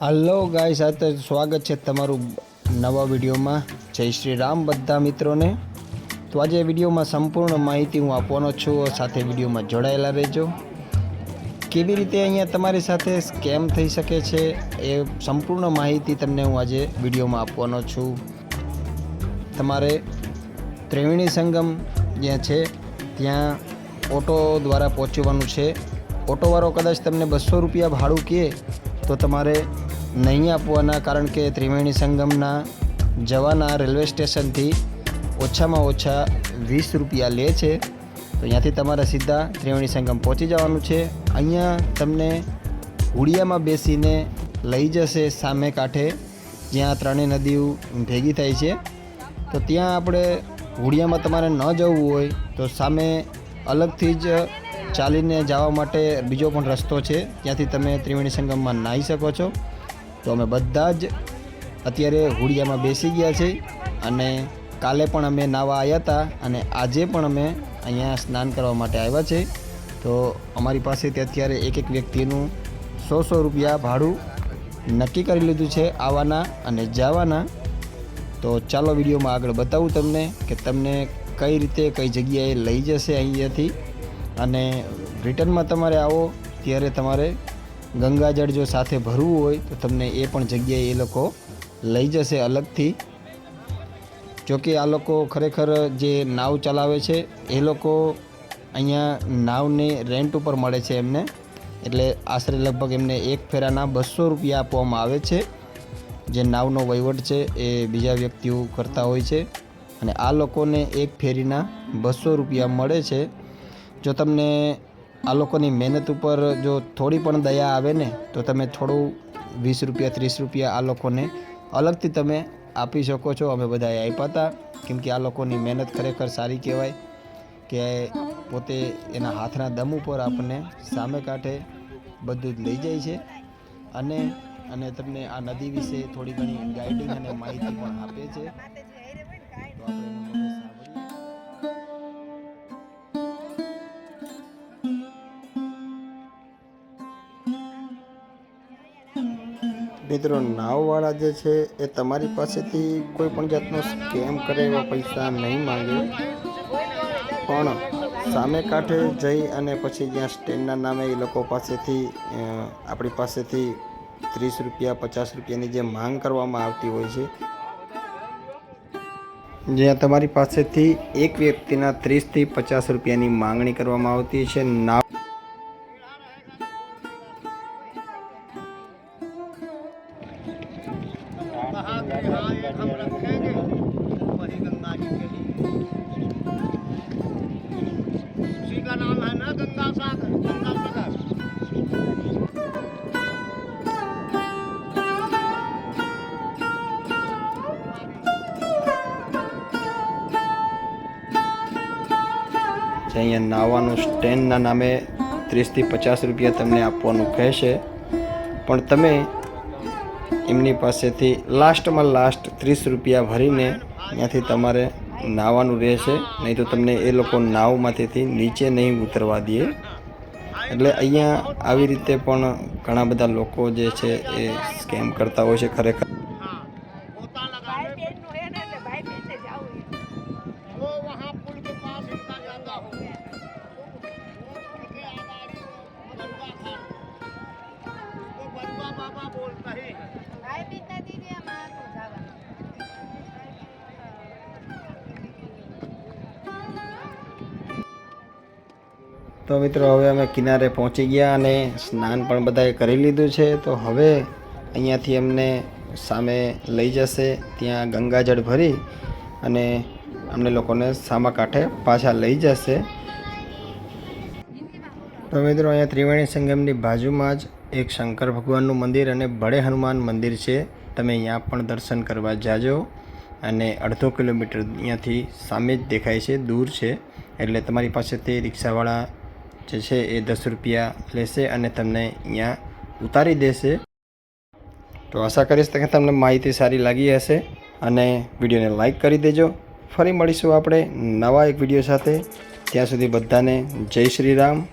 Hello guys, સાથે સ્વાગત છે તમારું નવા વિડીયોમાં। જય શ્રી રામ બધા મિત્રોને। તો આજે વિડીયોમાં સંપૂર્ણ માહિતી હું આપવાનો છું, સાથે વિડીયોમાં જોડાયેલા રહેજો। કેવી રીતે અહીંયા તમારી સાથે સ્કેમ થઈ શકે છે એ સંપૂર્ણ માહિતી તમને હું આજે વિડીયોમાં આપવાનો છું। તમારે ત્રિવેણી સંગમ જ્યાં છે ત્યાં ઓટો દ્વારા પહોંચવાનું છે। ઓટોવાળો કદાચ તમને 200 રૂપિયા ભાડું કહે તો તમારે નહીં આપવાના, કારણ કે ત્રિવેણી સંગમના જવાના રેલવે સ્ટેશનથી ઓછામાં ઓછા 20 રૂપિયા લે છે। તો ત્યાંથી તમારે સીધા ત્રિવેણી સંગમ પહોંચી જવાનું છે। અહીંયા તમને હુડિયામાં બેસીને લઈ જશે સામે કાંઠે, જ્યાં ત્રણેય નદીઓ ભેગી થાય છે। તો ત્યાં આપણે હુડિયામાં તમારે ન જવું હોય તો સામે અલગથી જ ચાલીને જવા માટે બીજો પણ રસ્તો છે, ત્યાંથી તમે ત્રિવેણી સંગમમાં નાહી શકો છો। તો અમે બધા જ અત્યારે હુડિયામાં બેસી ગયા છે અને કાલે પણ અમે નાહવા આવ્યા હતા અને આજે પણ અમે અહીંયા સ્નાન કરવા માટે આવ્યા છે। તો અમારી પાસેથી અત્યારે એક વ્યક્તિનું 100 રૂપિયા ભાડું નક્કી કરી લીધું છે આવવાના અને જવાના। તો ચાલો વિડીયોમાં આગળ બતાવું તમને કે તમને કઈ રીતે કઈ જગ્યાએ લઈ જશે અહીંયાથી, અને રિટર્નમાં તમારે આવો ત્યારે તમારે ગંગાજળ જો સાથે ભરવું હોય તો તમને એ પણ જગ્યાએ એ લોકો લઈ જશે અલગથી। જોકે આ લોકો ખરેખર જે નાવ ચલાવે છે એ લોકો અહીંયા નાવને રેન્ટ ઉપર મળે છે એમને, એટલે આશરે લગભગ એમને એક ફેરાના 200 રૂપિયા આપવામાં આવે છે। જે નાવનો વહીવટ છે એ બીજા વ્યક્તિઓ કરતા હોય છે અને આ લોકોને એક ફેરીના 200 રૂપિયા મળે છે। જો તમને આ લોકોની મહેનત ઉપર જો થોડી પણ દયા આવે ને તો તમે થોડું 20 રૂપિયા 30 રૂપિયા આ લોકોને અલગથી તમે આપી શકો છો। અમે બધાએ આપ્યા હતા, કેમ કે આ લોકોની મહેનત ખરેખર સારી કહેવાય કે પોતે એના હાથના દમ ઉપર આપણને સામે કાંઠે બધું જ લઈ જાય છે અને તમને આ નદી વિશે થોડી ઘણી ગાઈડિંગ અને માહિતી પણ આપે છે। તો આપણે એનું મોઢે મિત્રો, નાવવાળા જે છે એ તમારી પાસેથી કોઈ પણ જાતનો સ્કેમ કરે એવા પૈસા નહીં માંગે, પણ સામે કાંઠે જઈ અને પછી જ્યાં સ્ટેન્ડના નામે એ લોકો પાસેથી આપણી પાસેથી 30 રૂપિયા 50 રૂપિયાની જે માંગ કરવામાં આવતી હોય છે, જ્યાં તમારી પાસેથી એક વ્યક્તિના 30 થી 50 રૂપિયાની માંગણી કરવામાં આવતી છે। નાવ हम रखेंगे वही गंगा जी के लिए, उसी का नाम है ना गंगा सागर, गंगा सागर। અહીંયા નાવાનું સ્ટેન્ડના નામે 30 થી 50 રૂપિયા તમને આપવાનું કહેશે, પણ તમે એમની પાસેથી લાસ્ટમાં લાસ્ટ 30 રૂપિયા ભરીને ત્યાંથી તમારે નાહવાનું રહેશે, નહીં તો તમને એ લોકો નાવમાંથી નીચે નહીં ઉતરવા દે। એટલે અહીંયા આવી રીતે પણ ઘણા બધા લોકો જે છે એ સ્કેમ કરતા હોય છે ખરેખર। તો મિત્રો, હવે અમે કિનારે પહોંચી ગયા અને સ્નાન પણ બધાએ કરી લીધું છે। તો હવે અહીંયાથી અમને સામે લઈ જશે, ત્યાં ગંગાજળ ભરી અને અમને લોકોને સામા કાંઠે પાછા લઈ જશે। તો મિત્રો, અહીંયા ત્રિવેણી સંગમની બાજુમાં જ એક શંકર ભગવાનનું મંદિર અને બડે હનુમાન મંદિર છે, તમે અહીંયા પણ દર્શન કરવા જાજો। અને 1.5 કિલોમીટર અહીંયાથી સામે જ દેખાય છે, દૂર છે, એટલે તમારી પાસેથી રિક્ષાવાળા જે છે એ 10 રૂપિયા લેશે અને તમને અહીંયા ઉતારી દેશે। તો આશા કરીશ કે તમને માહિતી સારી લાગી હશે અને વિડીયોને લાઈક કરી દેજો। ફરી મળીશું આપણે નવા એક વિડીયો સાથે, ત્યાં સુધી બધાને જય શ્રી રામ।